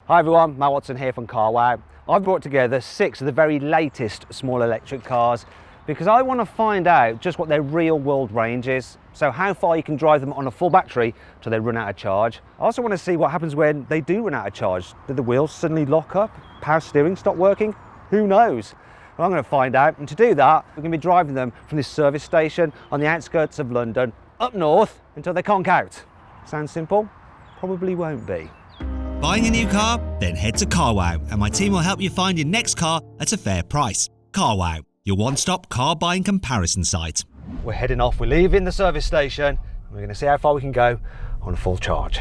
Hi everyone, Matt Watson here from Carwow. I've brought together 6 of the very latest small electric cars because I want to find out just what their real world range is. So how far you can drive them on a full battery till they run out of charge. I also want to see what happens when they do run out of charge. Do the wheels suddenly lock up? Power steering stop working? Who knows? Well, I'm going to find out, and to do that we're going to be driving them from this service station on the outskirts of London up north until they conk out. Sounds simple? Probably won't be. Buying a new car? Then head to Carwow and my team will help you find your next car at a fair price. Carwow, your one-stop car buying comparison site. We're heading off, we're leaving the service station, and we're going to see how far we can go on a full charge.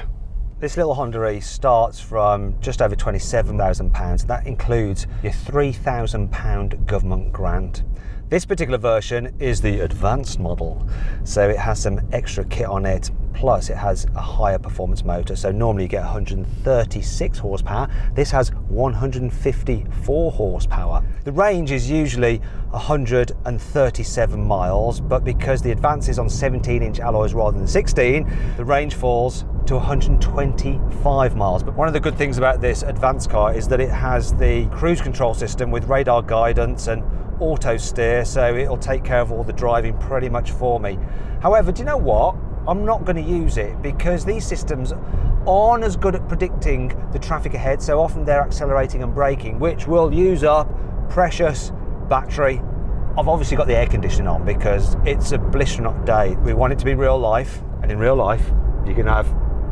This little Honda E starts from just over £27,000. That includes your £3,000 government grant. This particular version is the advanced model, so it has some extra kit on it, plus it has a higher performance motor. So normally you get 136 horsepower. This has 154 horsepower. The range is usually 137 miles, but because the Advance is on 17-inch alloys rather than 16, the range falls to 125 miles. But one of the good things about this Advanced car is that it has the cruise control system with radar guidance and auto steer, so it'll take care of all the driving pretty much for me. However, do you know what? I'm not going to use it because these systems aren't as good at predicting the traffic ahead, so often they're accelerating and braking, which will use up precious battery. I've obviously got the air conditioning on because it's a blistering hot day. We want it to be real life, and in real life you can have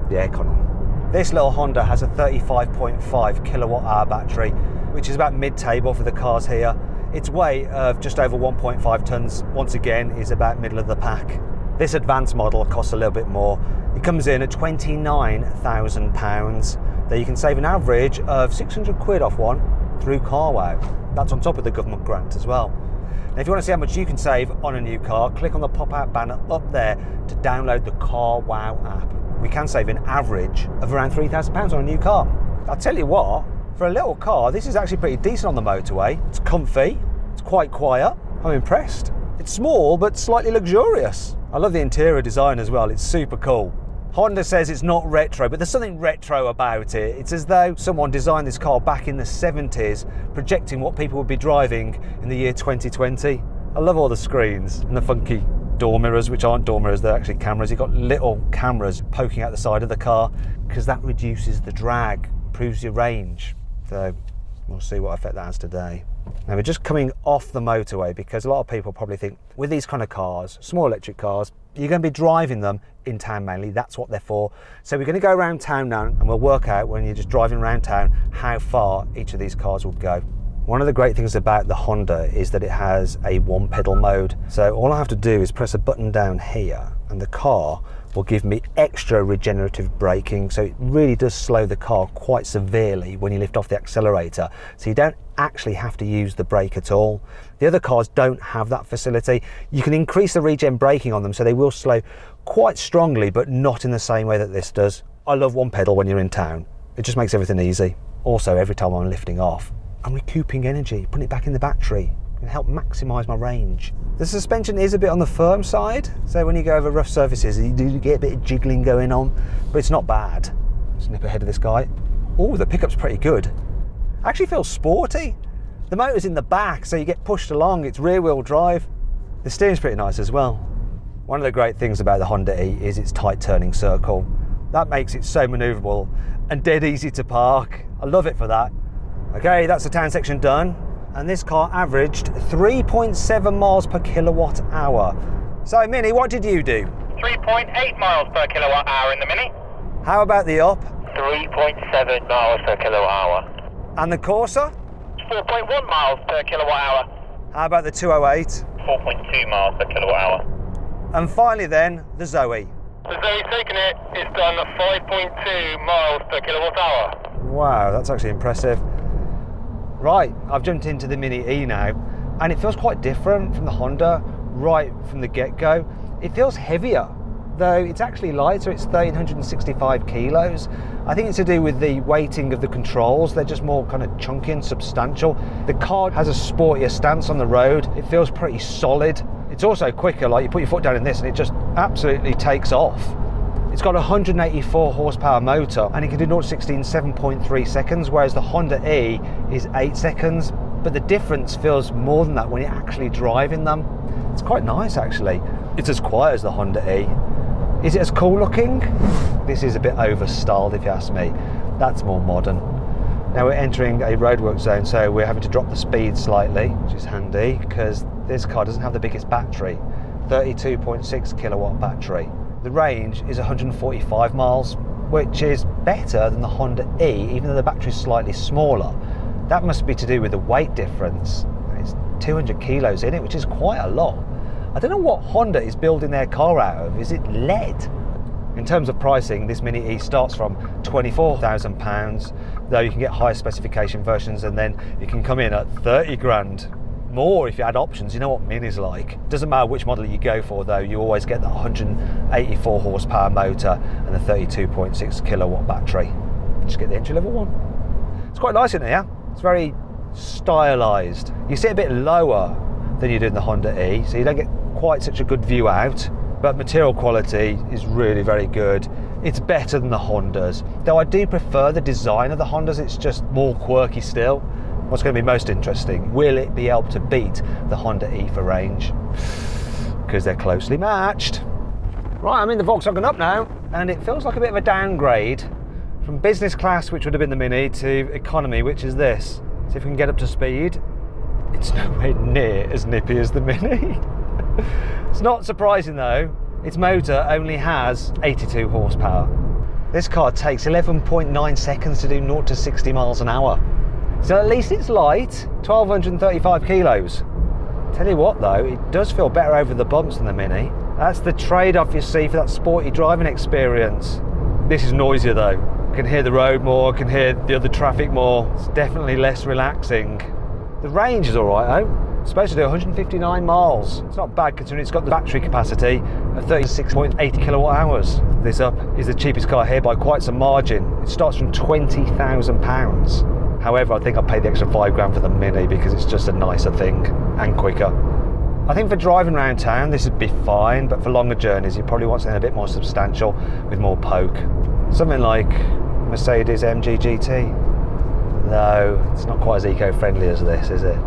the aircon on. This little Honda has a 35.5 kilowatt hour battery, which is about mid-table for the cars here. Its weight of just over 1.5 tons, once again, is about middle of the pack. This Advanced model costs a little bit more. It comes in at £29,000. Though you can save an average of 600 quid off one through Carwow. That's on top of the government grant as well. Now, if you want to see how much you can save on a new car, click on the pop-out banner up there to download the Carwow app. We can save an average of around £3,000 on a new car. I'll tell you what, for a little car, this is actually pretty decent on the motorway. It's comfy, it's quite quiet, I'm impressed. It's small, but slightly luxurious. I love the interior design as well, it's super cool. Honda says it's not retro, but there's something retro about it. It's as though someone designed this car back in the 70s, projecting what people would be driving in the year 2020. I love all the screens and the funky door mirrors, which aren't door mirrors, they're actually cameras. You've got little cameras poking out the side of the car because that reduces the drag, improves your range. So we'll see what effect that has today. Now we're just coming off the motorway because a lot of people probably think with these kind of cars, small electric cars, you're going to be driving them in town mainly. That's what they're for. So we're going to go around town now and we'll work out when you're just driving around town how far each of these cars will go. One of the great things about the Honda is that it has a one pedal mode. So all I have to do is press a button down here and the car will give me extra regenerative braking, so it really does slow the car quite severely when you lift off the accelerator, so you don't actually have to use the brake at all. The other cars don't have that facility. You can increase the regen braking on them so they will slow quite strongly, but not in the same way that this does. I love one pedal when you're in town. It just makes everything easy. Also, every time I'm lifting off, I'm recouping energy, putting it back in the battery. It can help maximise my range. The suspension is a bit on the firm side, so when you go over rough surfaces you do get a bit of jiggling going on, but it's not bad. Just nip ahead of this guy. Oh, the pickup's pretty good. Actually feels sporty. The motor's in the back, so you get pushed along. It's rear wheel drive. The steering's pretty nice as well. One of the great things about the Honda E is its tight turning circle. That makes it so manoeuvrable and dead easy to park. I love it for that. Okay, that's the town section done. And this car averaged 3.7 miles per kilowatt hour. So Mini, what did you do? 3.8 miles per kilowatt hour in the Mini. How about the Up? 3.7 miles per kilowatt hour. And the Corsa? 4.1 miles per kilowatt hour. How about the 208? 4.2 miles per kilowatt hour. And finally then, the Zoe. The Zoe's taken it. It's done 5.2 miles per kilowatt hour. Wow, that's actually impressive. Right, I've jumped into the Mini E now, and it feels quite different from the Honda right from the get-go. It feels heavier, though it's actually lighter. It's 1,365 kilos. I think it's to do with the weighting of the controls. They're just more kind of chunky and substantial. The car has a sportier stance on the road. It feels pretty solid. It's also quicker, like you put your foot down in this and it just absolutely takes off. It's got a 184 horsepower motor and it can do 0 to 60 in 7.3 seconds, whereas the Honda E is 8 seconds. But the difference feels more than that when you're actually driving them. It's quite nice actually. It's as quiet as the Honda E. Is it as cool looking? This is a bit over-styled if you ask me. That's more modern. Now we're entering a roadwork zone, so we're having to drop the speed slightly, which is handy because this car doesn't have the biggest battery. 32.6 kilowatt battery. The range is 145 miles, which is better than the Honda E, even though the battery is slightly smaller. That must be to do with the weight difference. It's 200 kilos in it, which is quite a lot. I don't know what Honda is building their car out of. Is it lead? In terms of pricing, this Mini E starts from £24,000, though you can get higher specification versions and then you can come in at 30 grand. More if you add options. You know what Mini's like. Doesn't matter which model you go for though, you always get that 184 horsepower motor and the 32.6 kilowatt battery. Just get the entry level one. It's quite nice in here. It's very stylised. You sit a bit lower than you do in the Honda E, so you don't get quite such a good view out, but material quality is really very good. It's better than the Hondas, though I do prefer the design of the Hondas. It's just more quirky still. What's going to be most interesting, will it be able to beat the Honda E for range? Because they're closely matched. Right, I'm in the Volkswagen Up now, and it feels like a bit of a downgrade from business class, which would have been the Mini, to economy, which is this. See if we can get up to speed. It's nowhere near as nippy as the Mini. It's not surprising though, its motor only has 82 horsepower. This car takes 11.9 seconds to do 0 to 60 miles an hour. So at least it's light, 1,235 kilos. Tell you what though, it does feel better over the bumps than the Mini. That's the trade-off you see for that sporty driving experience. This is noisier though. You can hear the road more, can hear the other traffic more. It's definitely less relaxing. The range is alright though. It's supposed to do 159 miles. It's not bad considering it's got the battery capacity of 36.8 kilowatt hours. This Up is the cheapest car here by quite some margin. It starts from £20,000. However, I think I'll pay the extra £5 grand for the Mini because it's just a nicer thing and quicker. I think for driving around town this would be fine, but for longer journeys you probably want something a bit more substantial with more poke. Something like Mercedes MG GT. No, it's not quite as eco-friendly as this, is it?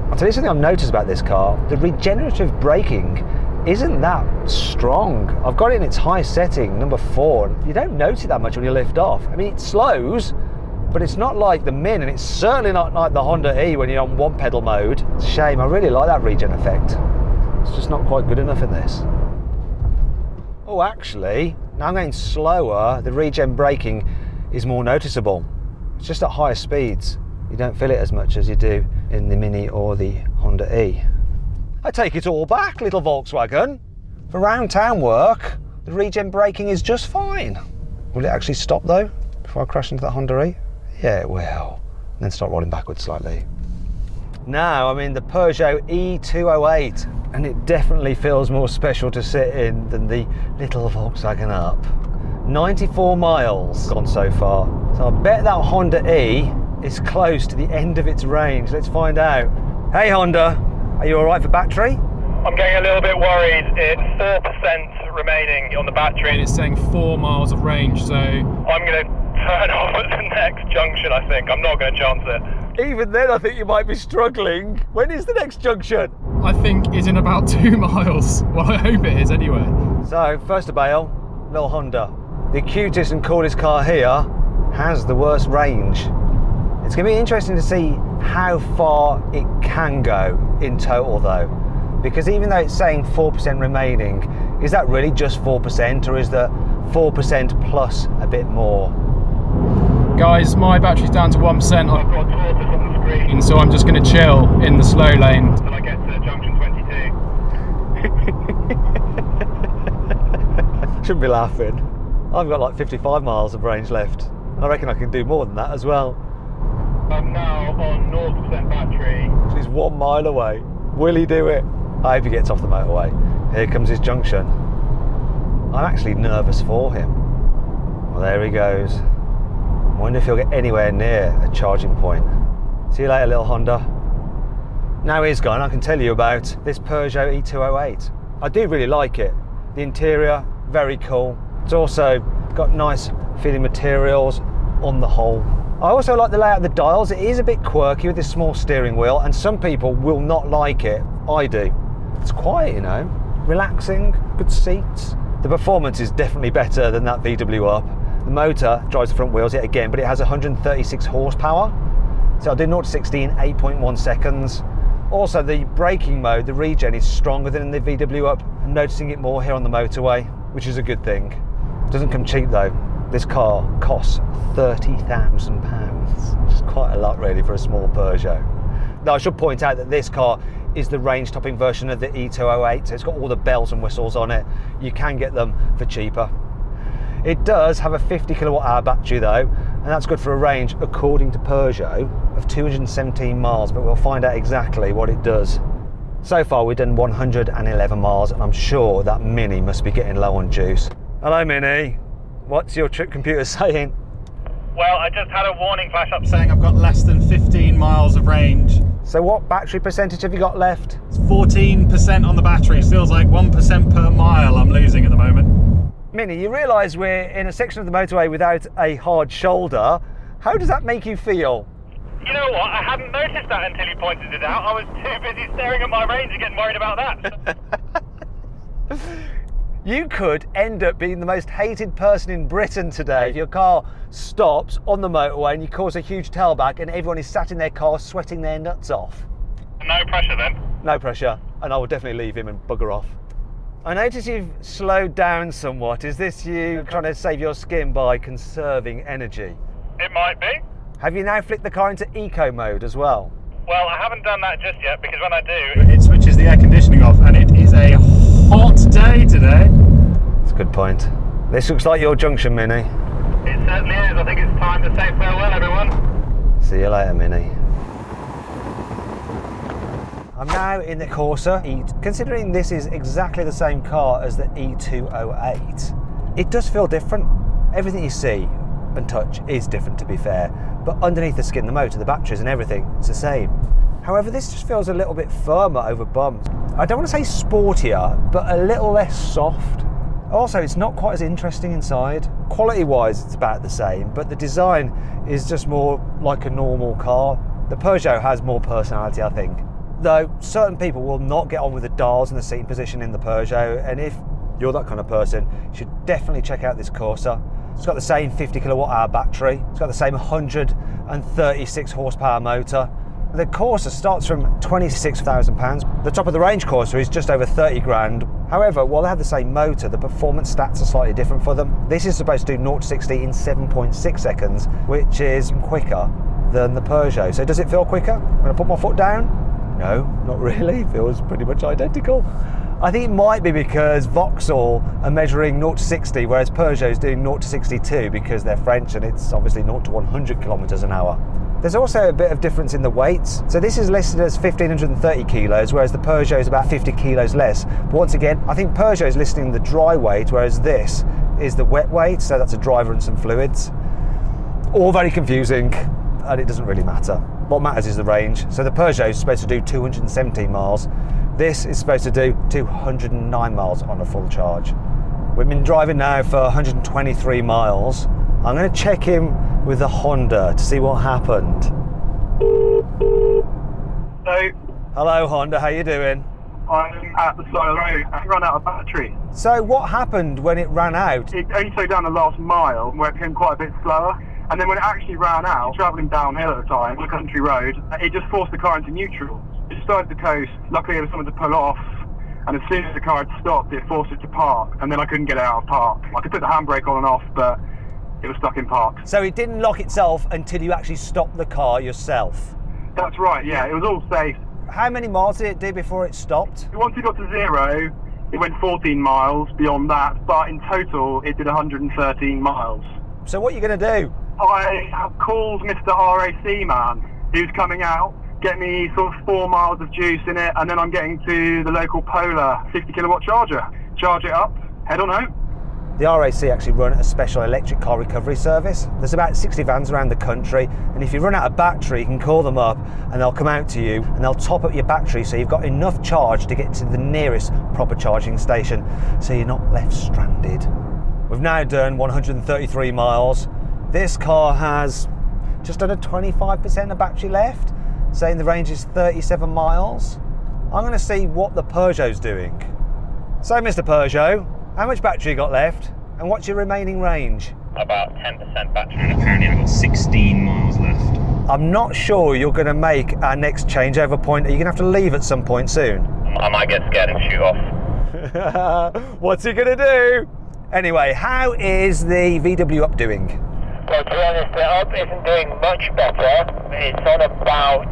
I'll tell you something I've noticed about this car. The regenerative braking isn't that strong. I've got it in its high setting, number 4. You don't notice it that much when you lift off. I mean, it slows, but it's not like the Min, and it's certainly not like the Honda E when you're on one pedal mode. It's a shame, I really like that regen effect. It's just not quite good enough in this. Oh, actually, now I'm going slower, the regen braking is more noticeable. It's just at higher speeds. You don't feel it as much as you do in the Mini or the Honda E. I take it all back, little Volkswagen. For round town work, the regen braking is just fine. Will it actually stop though, before I crash into the Honda E? Yeah, it will. And then start rolling backwards slightly. Now I'm in the Peugeot E208, and it definitely feels more special to sit in than the little Volkswagen Up. 94 miles gone so far. So I bet that Honda E is close to the end of its range. Let's find out. Hey Honda, are you alright for battery? I'm getting a little bit worried. It's 4% remaining on the battery. And it's saying 4 miles of range, so I'm going to turn off at the next junction, I think. I'm not going to chance it. Even then I think you might be struggling. When is the next junction? I think it's in about 2 miles. Well, I hope it is anyway. So, first to bail, little Honda. The cutest and coolest car here has the worst range. It's going to be interesting to see how far it can go in total though, because even though it's saying 4% remaining, is that really just 4%, or is there 4% plus a bit more? Guys, my battery's down to 1%. I've got tortoise on the screen, So I'm just going to chill in the slow lane. until I get to junction 22. Shouldn't be laughing. I've got like 55 miles of range left. I reckon I can do more than that as well. I'm now on 0% battery. He's 1 mile away. Will he do it? I hope he gets off the motorway. Here comes his junction. I'm actually nervous for him. Well, there he goes. I wonder if he'll get anywhere near a charging point. See you later, little Honda. Now he's gone, I can tell you about this Peugeot E208. I do really like it. The interior, very cool. It's also got nice feeling materials on the whole. I also like the layout of the dials. It is a bit quirky with this small steering wheel, and some people will not like it. I do. It's quiet, you know, relaxing, good seats. The performance is definitely better than that VW Up. The motor drives the front wheels yet again, but it has 136 horsepower. So I'll do 0 to 60 in 8.1 seconds. Also, the braking mode, the regen, is stronger than in the VW Up. I'm noticing it more here on the motorway, which is a good thing. It doesn't come cheap though. This car costs £30,000, which is quite a lot really for a small Peugeot. Now I should point out that this car is the range-topping version of the E208, so it's got all the bells and whistles on it. You can get them for cheaper. It does have a 50 kilowatt hour battery though, and that's good for a range, according to Peugeot, of 217 miles, but we'll find out exactly what it does. So far we've done 111 miles, and I'm sure that Mini must be getting low on juice. Hello Mini, what's your trip computer saying? Well, I just had a warning flash up Saying I've got less than 15 miles of range. So what battery percentage have you got left? It's 14% on the battery. Feels like 1% per mile I'm losing at the moment. Mini, you realise we're in a section of the motorway without a hard shoulder. How does that make you feel? You know what? I hadn't noticed that until you pointed it out. I was too busy staring at my range and getting worried about that. You could end up being the most hated person in Britain today if your car stops on the motorway and you cause a huge tailback and everyone is sat in their car sweating their nuts off. No pressure then. No pressure, and I will definitely leave him and bugger off. I notice you've slowed down somewhat. Is this you trying to save your skin by conserving energy? It might be. Have you now flicked the car into eco mode as well? Well, I haven't done that just yet, because when I do... It switches the air conditioning off, and it is a hot day today. That's a good point. This looks like your junction, Mini. It certainly is. I think it's time to say farewell, everyone. See you later, Mini. I'm now in the Corsa-e. Considering this is exactly the same car as the E208, it does feel different. Everything you see and touch is different, to be fair, but underneath the skin, the motor, the batteries and everything, it's the same. However, this just feels a little bit firmer over bumps. I don't want to say sportier, but a little less soft. Also, it's not quite as interesting inside. Quality-wise, it's about the same, but the design is just more like a normal car. The Peugeot has more personality, I think. Though, certain people will not get on with the dials and the seating position in the Peugeot, and if you're that kind of person, you should definitely check out this Corsa. It's got the same 50 kilowatt hour battery, it's got the same 136 horsepower motor. The Corsa starts from £26,000. The top of the range Corsa is just over 30 grand. However, while they have the same motor, the performance stats are slightly different for them. This is supposed to do 0 to 60 in 7.6 seconds, which is quicker than the Peugeot. So does it feel quicker when I put my foot down? No, not really. It feels pretty much identical. I think it might be because Vauxhall are measuring 0 to 60, whereas Peugeot is doing 0 to 62 because they're French and it's obviously 0 to 100 kilometres an hour. There's also a bit of difference in the weights. So this is listed as 1,530 kilos, whereas the Peugeot is about 50 kilos less. But once again, I think Peugeot is listing the dry weight, whereas this is the wet weight, so that's a driver and some fluids. All very confusing, and it doesn't really matter. What matters is the range. So the Peugeot is supposed to do 217 miles. This is supposed to do 209 miles on a full charge. We've been driving now for 123 miles. I'm going to check in with the Honda to see what happened. Hello Honda, how you doing? I'm at the side of the road. I run out of battery. So what happened when it ran out? It only slowed down the last mile where it became quite a bit slower. And then when it actually ran out, travelling downhill at the time, on a country road, it just forced the car into neutral. It started to coast. Luckily there was someone to pull off. And as soon as the car had stopped, it forced it to park. And then I couldn't get it out of park. I could put the handbrake on and off, but it was stuck in park. So it didn't lock itself until you actually stopped the car yourself? That's right, yeah. It was all safe. How many miles did it do before it stopped? Once it got to 0, it went 14 miles beyond that. But in total, it did 113 miles. So what are you going to do? I have called Mr. RAC man, who's coming out, get me sort of 4 miles of juice in it, and then I'm getting to the local Polar 50 kilowatt charger. Charge it up, head on home. The RAC actually run a special electric car recovery service. There's about 60 vans around the country, and if you run out of battery, you can call them up and they'll come out to you and they'll top up your battery so you've got enough charge to get to the nearest proper charging station so you're not left stranded. We've now done 133 miles. This car has just under 25% of battery left, saying the range is 37 miles. I'm going to see what the Peugeot's doing. So, Mr. Peugeot, how much battery you got left, and what's your remaining range? About 10% battery. And apparently I've got 16 miles left. I'm not sure you're going to make our next changeover point. Are you going to have to leave at some point soon? I might get scared and shoot off. What's he going to do? Anyway, how is the VW Up doing? Well, to be honest, the Up isn't doing much better. It's on about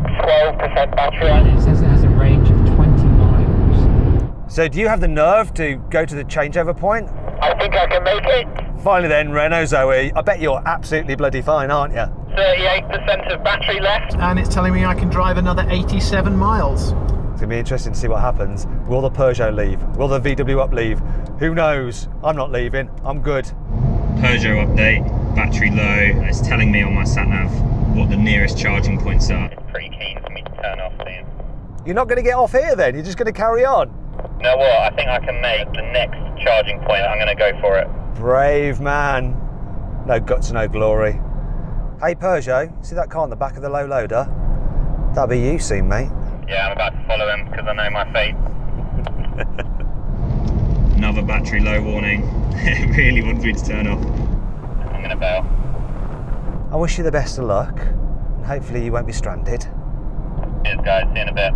12% battery. It says it has a range of 20 miles. So do you have the nerve to go to the changeover point? I think I can make it. Finally then, Renault Zoe, I bet you're absolutely bloody fine, aren't you? 38% of battery left. And it's telling me I can drive another 87 miles. It's going to be interesting to see what happens. Will the Peugeot leave? Will the VW Up leave? Who knows? I'm not leaving. I'm good. Peugeot update, battery low. It's telling me on my sat-nav what the nearest charging points are. It's pretty keen for me to turn off soon. You're not going to get off here then? You're just going to carry on? You know what? I think I can make the next charging point. I'm going to go for it. Brave man. No guts, no glory. Hey Peugeot, see that car on the back of the low loader? That'll be you soon, mate. Yeah, I'm about to follow him because I know my fate. Another battery low warning. It really wants me to turn off. I'm going to bail. I wish you the best of luck, and hopefully you won't be stranded. Cheers, guys. See you in a bit.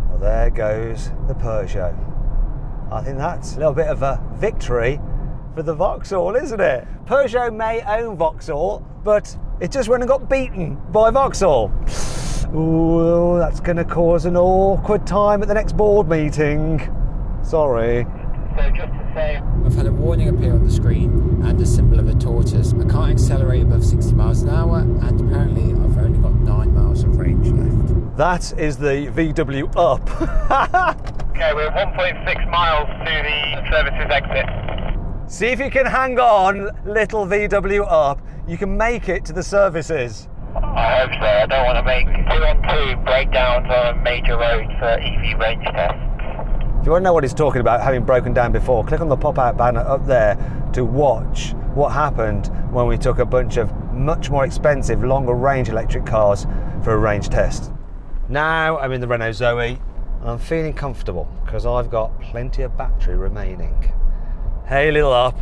Well, there goes the Peugeot. I think that's a little bit of a victory for the Vauxhall, isn't it? Peugeot may own Vauxhall, but it just went and got beaten by Vauxhall. Ooh, that's going to cause an awkward time at the next board meeting. Sorry. So just to say, I've had a warning appear on the screen and a symbol of a tortoise. I can't accelerate above 60 miles an hour, and apparently I've only got 9 miles of range left. That is the VW Up. okay, we're 1.6 miles to the services exit. See if you can hang on, little VW Up. You can make it to the services. I hope so. I don't want to make 2-on-2 breakdowns on a major road for EV range tests. If you want to know what he's talking about, having broken down before, click on the pop-out banner up there to watch what happened when we took a bunch of much more expensive, longer range electric cars for a range test. Now I'm in the Renault Zoe and I'm feeling comfortable because I've got plenty of battery remaining. Hey little Up,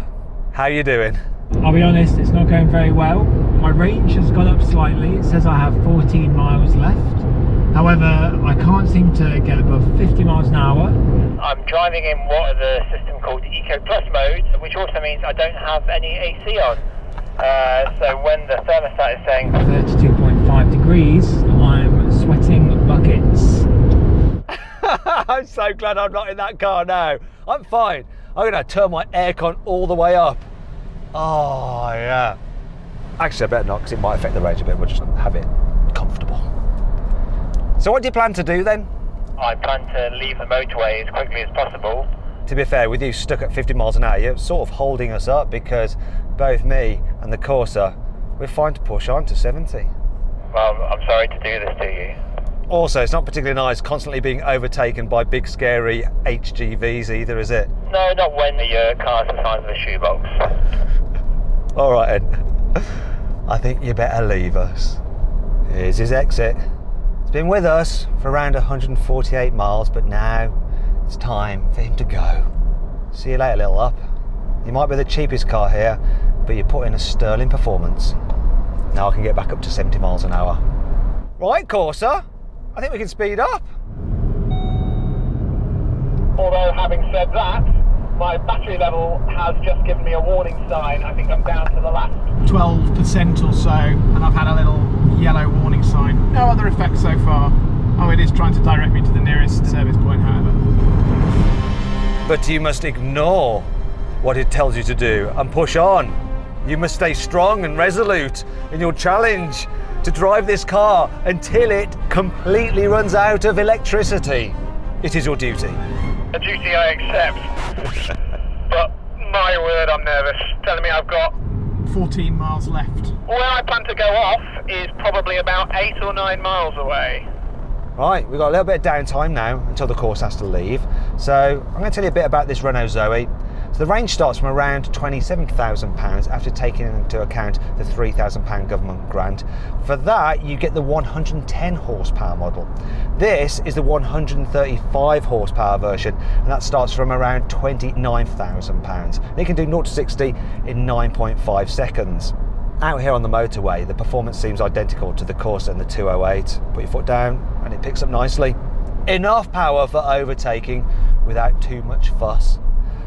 how you doing? I'll be honest, it's not going very well. My range has gone up slightly. It says I have 14 miles left. However, I can't seem to get above 50 miles an hour. I'm driving in what is a system called Eco Plus mode, which also means I don't have any AC on. So when the thermostat is saying 32.5 degrees, I'm sweating buckets. I'm so glad I'm not in that car now. I'm fine. I'm going to turn my aircon all the way up. Oh, yeah. Actually, I better not because it might affect the range a bit. We'll just have it comfortable. So what do you plan to do then? I plan to leave the motorway as quickly as possible. To be fair, with you stuck at 50 miles an hour, you're sort of holding us up because both me and the Corsa, we're fine to push on to 70. Well, I'm sorry to do this to you. Also, it's not particularly nice constantly being overtaken by big scary HGVs either, is it? No, not when your car's the size of a shoebox. All right then. I think you better leave us. Here's his exit. He's been with us for around 148 miles, but now it's time for him to go. See you later, little Up. You might be the cheapest car here, but you put in a sterling performance. Now I can get back up to 70 miles an hour. Right, Corsa, I think we can speed up. Although, having said that, my battery level has just given me a warning sign. I think I'm down to the last 12% or so, and I've had a little yellow warning sign. No other effects so far. Oh, it is trying to direct me to the nearest service point, however. But you must ignore what it tells you to do and push on. You must stay strong and resolute in your challenge to drive this car until it completely runs out of electricity. It is your duty. A duty I accept. But my word, I'm nervous. Telling me I've got 14 miles left. where I plan to go off is probably about 8 or 9 miles away. Right, we've got a little bit of downtime now until the course has to leave. So I'm going to tell you a bit about this Renault Zoe. So the range starts from around £27,000 after taking into account the £3,000 government grant. For that, you get the 110 horsepower model. This is the 135 horsepower version, and that starts from around £29,000. And it can do 0 to 60 in 9.5 seconds. Out here on the motorway, the performance seems identical to the Corsa and the 208. Put your foot down and it picks up nicely. Enough power for overtaking without too much fuss.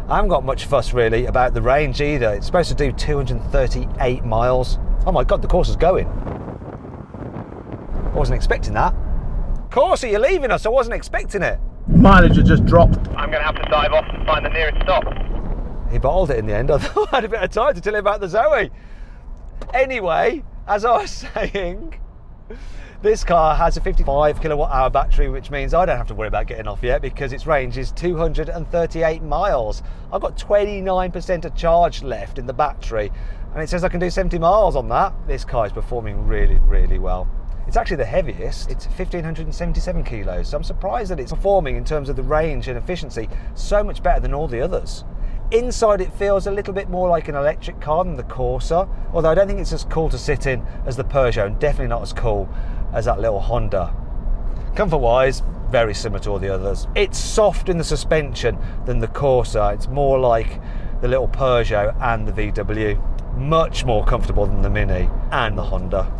I haven't got much fuss really about the range either. It's supposed to do 238 miles. Oh my God, the Corsa's going. I wasn't expecting that. Corsa, you're leaving us. I wasn't expecting it. Mileage has just dropped. I'm going to have to dive off and find the nearest stop. He bottled it in the end. I thought I had a bit of time to tell him about the Zoe. Anyway, as I was saying, this car has a 55 kilowatt hour battery, which means I don't have to worry about getting off yet because its range is 238 miles. I've got 29% of charge left in the battery, and it says I can do 70 miles on that. This car is performing really, really well. It's actually the heaviest. It's 1,577 kilos, so I'm surprised that it's performing in terms of the range and efficiency so much better than all the others. Inside it feels a little bit more like an electric car than the Corsa, although I don't think it's as cool to sit in as the Peugeot, and definitely not as cool as that little Honda. Comfort wise, very similar to all the others. It's soft in the suspension than the Corsa. It's more like the little Peugeot and the VW. Much more comfortable than the Mini and the Honda.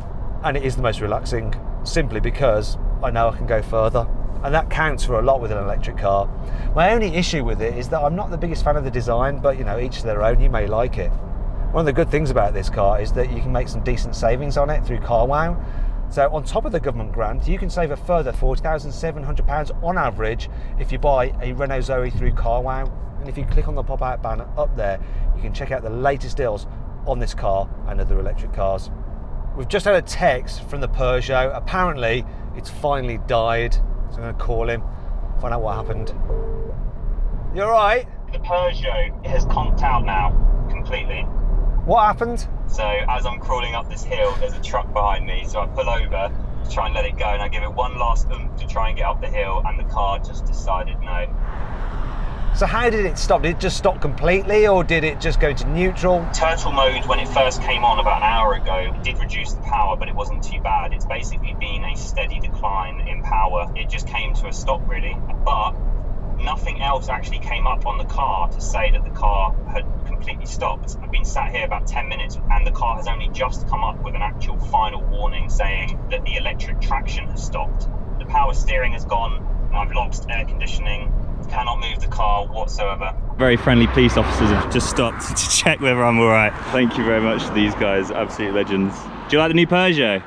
And it is the most relaxing, simply because I know I can go further. And that counts for a lot with an electric car. My only issue with it is that I'm not the biggest fan of the design, but you know, each to their own, you may like it. One of the good things about this car is that you can make some decent savings on it through carwow. So on top of the government grant, you can save a further £40,700 on average if you buy a Renault Zoe through carwow. And if you click on the pop-out banner up there, you can check out the latest deals on this car and other electric cars. We've just had a text from the Peugeot. Apparently, it's finally died. So I'm going to call him, find out what happened. You all right? The Peugeot has conked out now, completely. What happened? So as I'm crawling up this hill, there's a truck behind me, so I pull over to try and let it go, and I give it one last oomph to try and get up the hill, and the car just decided no. So how did it stop? Did it just stop completely, or did it just go into neutral? Turtle mode, when it first came on about an hour ago, it did reduce the power, but it wasn't too bad. It's basically been a steady decline in power. It just came to a stop really, but nothing else actually came up on the car to say that the car had completely stopped. I've been sat here about 10 minutes and the car has only just come up with an actual final warning saying that the electric traction has stopped. The power steering has gone, and I've lost air conditioning. Cannot move the car whatsoever. Very friendly police officers have just stopped to check whether I'm all right. Thank you very much to these guys, absolute legends. Do you like the new Peugeot?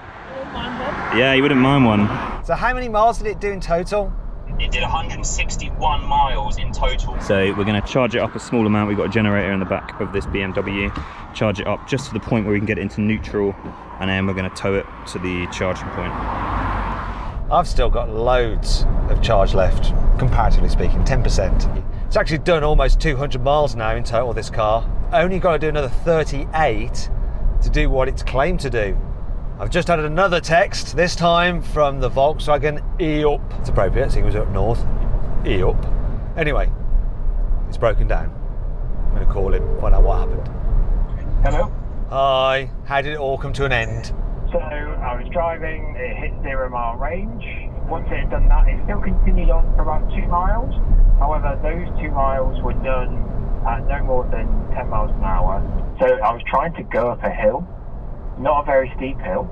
Yeah, you wouldn't mind one. So how many miles did it do in total? It did 161 miles in total. So we're going to charge it up a small amount. We've got a generator in the back of this BMW. Charge it up just to the point where we can get it into neutral, and then we're going to tow it to the charging point. I've still got loads of charge left, comparatively speaking, 10%. It's actually done almost 200 miles now in total, this car. Only got to do another 38 to do what it's claimed to do. I've just had another text, this time from the Volkswagen E-Up. It's appropriate, seeing it was up north. E-Up. Anyway, it's broken down. I'm going to call him, find out what happened. Hello? Hi, how did it all come to an end? So I was driving, it hit 0 mile range. Once it had done that, it still continued on for about 2 miles. However, those 2 miles were done at no more than 10 miles an hour. So I was trying to go up a hill, not a very steep hill.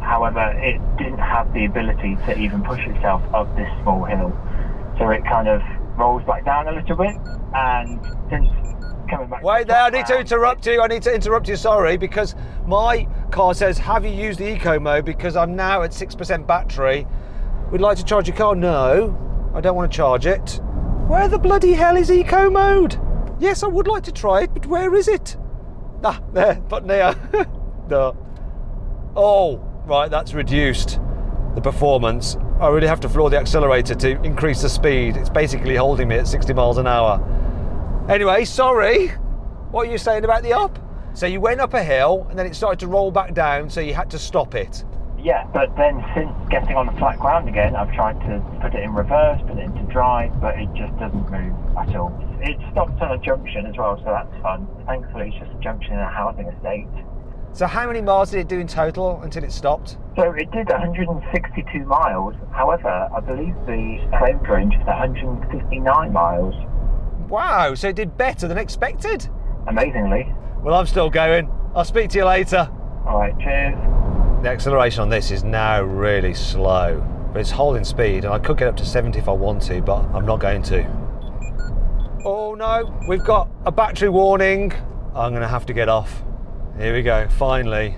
However, it didn't have the ability to even push itself up this small hill. So it kind of rolls back down a little bit, and since coming back... Wait there, I need to interrupt you, sorry, because my car says, have you used the eco mode, because I'm now at 6% battery. We'd like to charge your car. No, I don't want to charge it. Where the bloody hell is eco mode? Yes, I would like to try it, but where is it? Ah, there, button here. No. Oh, right, that's reduced the performance. I really have to floor the accelerator to increase the speed. It's basically holding me at 60 miles an hour. Anyway, sorry. What are you saying about the up? So you went up a hill and then it started to roll back down, so you had to stop it. Yeah, but then since getting on the flat ground again, I've tried to put it in reverse, put it into drive, but it just doesn't move at all. It stopped on a junction as well, so that's fun. Thankfully, it's just a junction in a housing estate. So how many miles did it do in total until it stopped? So it did 162 miles. However, I believe the claimed range is 159 miles. Wow, so it did better than expected. Amazingly. Well, I'm still going. I'll speak to you later. All right, cheers. The acceleration on this is now really slow, but it's holding speed, and I could get up to 70 if I want to, but I'm not going to. Oh no, we've got a battery warning. I'm going to have to get off. Here we go, finally.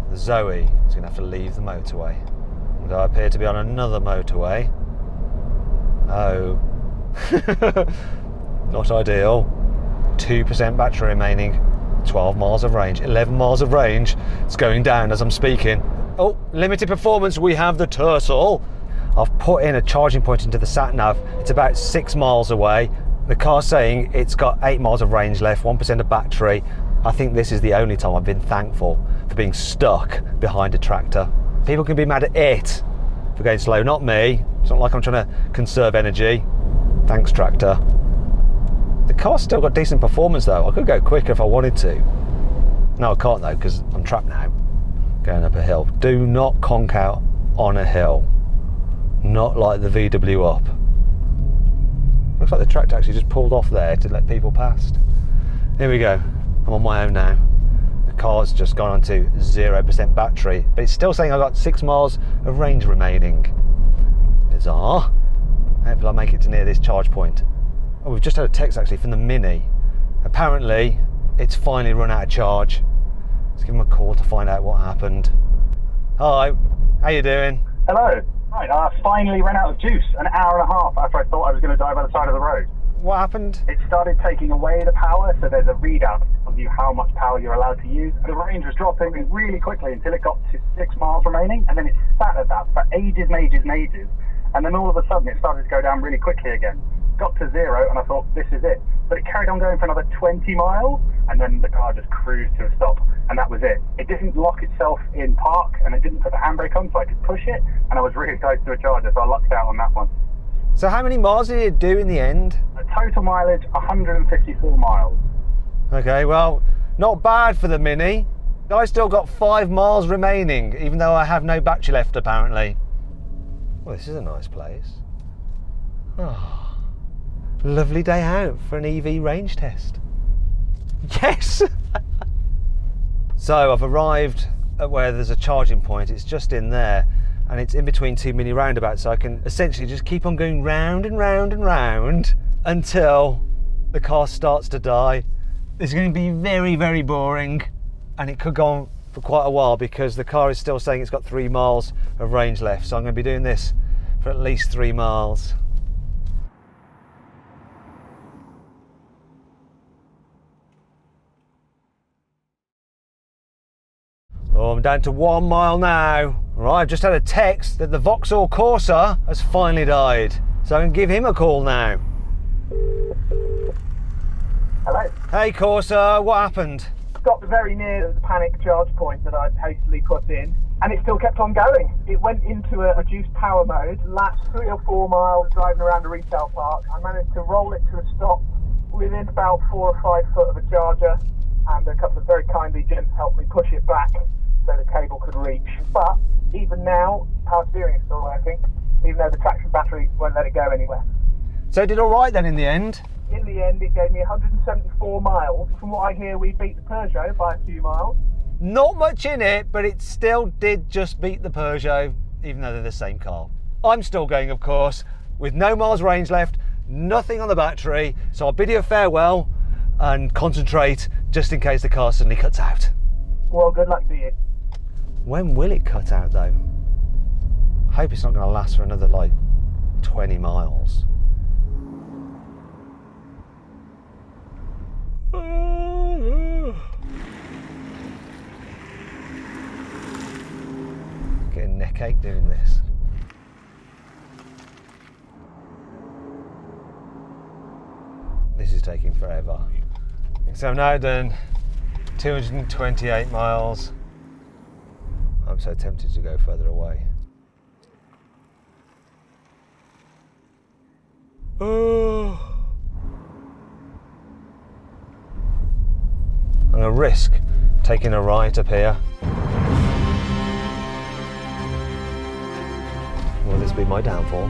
The Zoe is going to have to leave the motorway. And I appear to be on another motorway. Oh. Not ideal. 2% battery remaining. 12 miles of range, 11 miles of range. It's going down as I'm speaking. Oh, limited performance, we have the Turtle. I've put in a charging point into the sat nav. It's about 6 miles away. The car's saying it's got 8 miles of range left, 1% of battery. I think this is the only time I've been thankful for being stuck behind a tractor. People can be mad at it for going slow, not me. It's not like I'm trying to conserve energy. Thanks, tractor. The car's still got decent performance though. I could go quicker if I wanted to. No, I can't though, because I'm trapped now. Going up a hill. Do not conk out on a hill. Not like the VW up. Looks like the tractor actually just pulled off there to let people past. Here we go. I'm on my own now. The car's just gone on to 0% battery, but it's still saying I've got 6 miles of range remaining. Bizarre. Hopefully I'll make it to near this charge point. Oh, we've just had a text actually from the Mini. Apparently, it's finally run out of charge. Let's give them a call to find out what happened. Hi, how you doing? Hello. Right, I finally ran out of juice an hour and a half after I thought I was going to die by the side of the road. What happened? It started taking away the power, so there's a readout of you how much power you're allowed to use. The range was dropping really quickly until it got to 6 miles remaining, and then it sat at that for ages and ages and ages. And then all of a sudden it started to go down really quickly again. Got to 0 and I thought, this is it. But it carried on going for another 20 miles and then the car just cruised to a stop and that was it. It didn't lock itself in park and it didn't put the handbrake on so I could push it and I was really close to a charger, so I lucked out on that one. So how many miles did it do in the end? A total mileage, 154 miles. Okay, well, not bad for the Mini. I still got 5 miles remaining, even though I have no battery left apparently. Well, this is a nice place. Oh, lovely day out for an EV range test. Yes! So I've arrived at where there's a charging point. It's just in there and it's in between 2 mini roundabouts, so I can essentially just keep on going round and round and round until the car starts to die. It's going to be very, very boring and it could go on for quite a while because the car is still saying it's got 3 miles of range left, so I'm going to be doing this for at least 3 miles. Oh, I'm down to 1 mile now. Right, I've just had a text that the Vauxhall Corsa has finally died, so I can give him a call now. Hello. Hey Corsa, what happened? Got very near the panic charge point that I'd hastily put in, and it still kept on going. It went into a reduced power mode, last 3 or 4 miles driving around a retail park. I managed to roll it to a stop within about 4 or 5 foot of a charger, and a couple of very kindly gents helped me push it back so the cable could reach. But even now, power steering is still working, even though the traction battery won't let it go anywhere. So it did all right then in the end? In the end, it gave me 174 miles. From what I hear, we beat the Peugeot by a few miles. Not much in it, but it still did just beat the Peugeot, even though they're the same car. I'm still going, of course, with no miles range left, nothing on the battery, so I'll bid you a farewell and concentrate just in case the car suddenly cuts out. Well, good luck to you. When will it cut out though? I hope it's not going to last for another like 20 miles. Getting neck ache doing this. This is taking forever. So I've now done 228 miles. I'm so tempted to go further away. Oh. to risk taking a right up here. Will this be my downfall?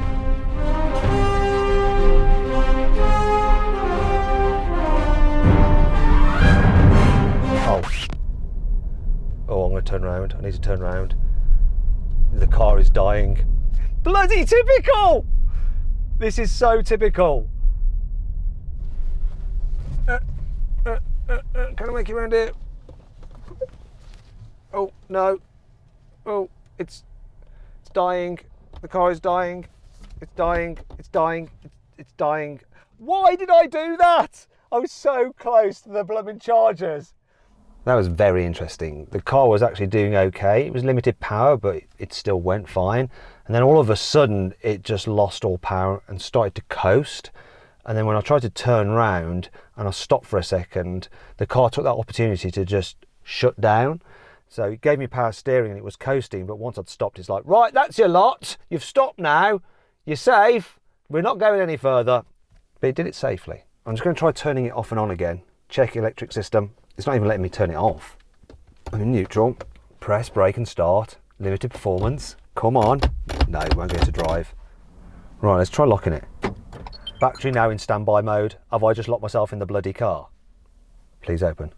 Oh, I'm going to turn around. I need to turn around. The car is dying. Bloody typical! This is so typical. Can I make it around here? Oh, no. Oh, it's dying. The car is dying. It's dying. It's dying. It's dying. Why did I do that? I was so close to the blooming chargers. That was very interesting. The car was actually doing okay. It was limited power, but it still went fine. And then all of a sudden, it just lost all power and started to coast. And then when I tried to turn around and I stopped for a second, the car took that opportunity to just shut down. So it gave me power steering and it was coasting. But once I'd stopped, it's like, right, that's your lot. You've stopped now. You're safe. We're not going any further. But it did it safely. I'm just going to try turning it off and on again. Check electric system. It's not even letting me turn it off. I'm in neutral. Press brake and start. Limited performance. Come on. No, it won't go to drive. Right, let's try locking it. Battery now in standby mode. Have I just locked myself in the bloody car? Please open.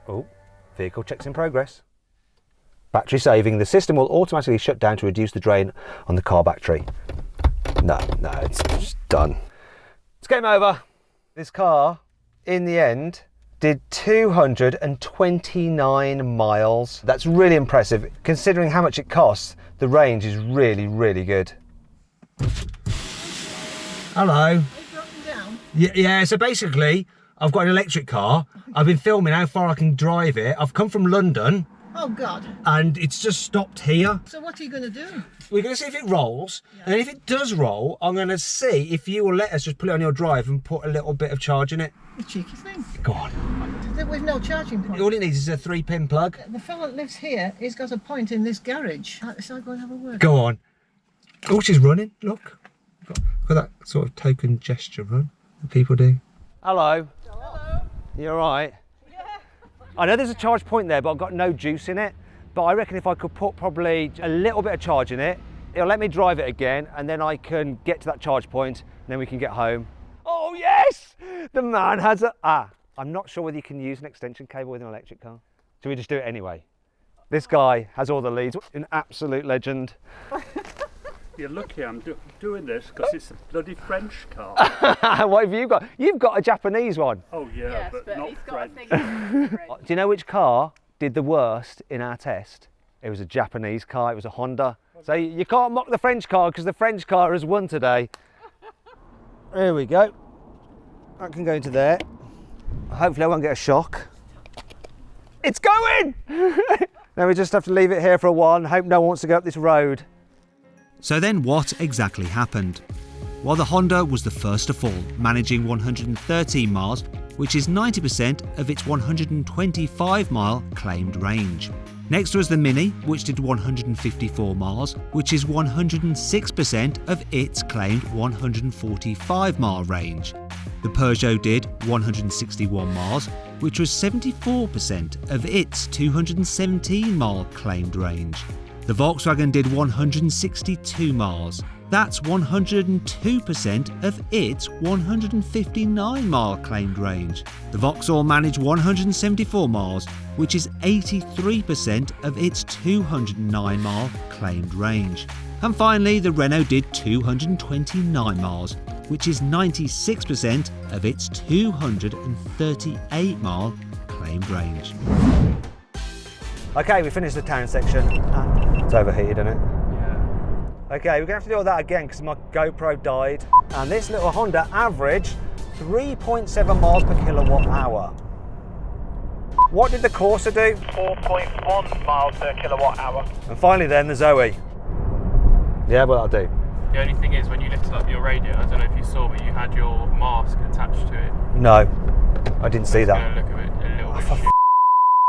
Oh, vehicle checks in progress. Battery saving. The system will automatically shut down to reduce the drain on the car battery. No, it's just done. It's game over. This car, in the end, did 229 miles. That's really impressive. Considering how much it costs, the range is really, really good. Hello. Yeah, so basically, I've got an electric car. I've been filming how far I can drive it. I've come from London. Oh, God. And it's just stopped here. So what are you going to do? We're going to see if it rolls. Yeah. And if it does roll, I'm going to see if you will let us just put it on your drive and put a little bit of charge in it. The cheeky thing. Go on. With no charging point. All it needs is a 3-pin plug. The fellow that lives here, he's got a point in this garage. So I'll go and have a word. Go on. Oh, she's running. Look. Look at that sort of token gesture run that people do. Hello. Hello. You all right? Yeah. I know there's a charge point there, but I've got no juice in it. But I reckon if I could put probably a little bit of charge in it, it'll let me drive it again, and then I can get to that charge point, and then we can get home. Oh yes! The man has a... I'm not sure whether you can use an extension cable with an electric car. Should we just do it anyway? This guy has all the leads. An absolute legend. You're lucky I'm doing this because it's a bloody French car. What have you got? You've got a Japanese one. Oh yeah, yes, but not French. Do you know which car did the worst in our test? It was a Japanese car. It was a Honda. So you can't mock the French car because the French car has won today. There we go. That can go into there. Hopefully I won't get a shock. It's going! Now we just have to leave it here for a while and hope no one wants to go up this road. So then what exactly happened? Well, the Honda was the first to fall, managing 113 miles, which is 90% of its 125-mile claimed range. Next was the Mini, which did 154 miles, which is 106% of its claimed 145-mile range. The Peugeot did 161 miles, which was 74% of its 217-mile claimed range. The Volkswagen did 162 miles. That's 102% of its 159-mile claimed range. The Vauxhall managed 174 miles, which is 83% of its 209-mile claimed range. And finally, the Renault did 229 miles, which is 96% of its 238-mile claimed range. Okay, we finished the town section. It's overheated, isn't it? Yeah. Okay, we're going to have to do all that again because my GoPro died. And this little Honda averaged 3.7 miles per kilowatt hour. What did the Corsa do? 4.1 miles per kilowatt hour. And finally then, the Zoe. Yeah, what that'll do. The only thing is when you lifted up your radio, I don't know if you saw, but you had your mask attached to it. No, I didn't see that. It's going to look a little bit shit.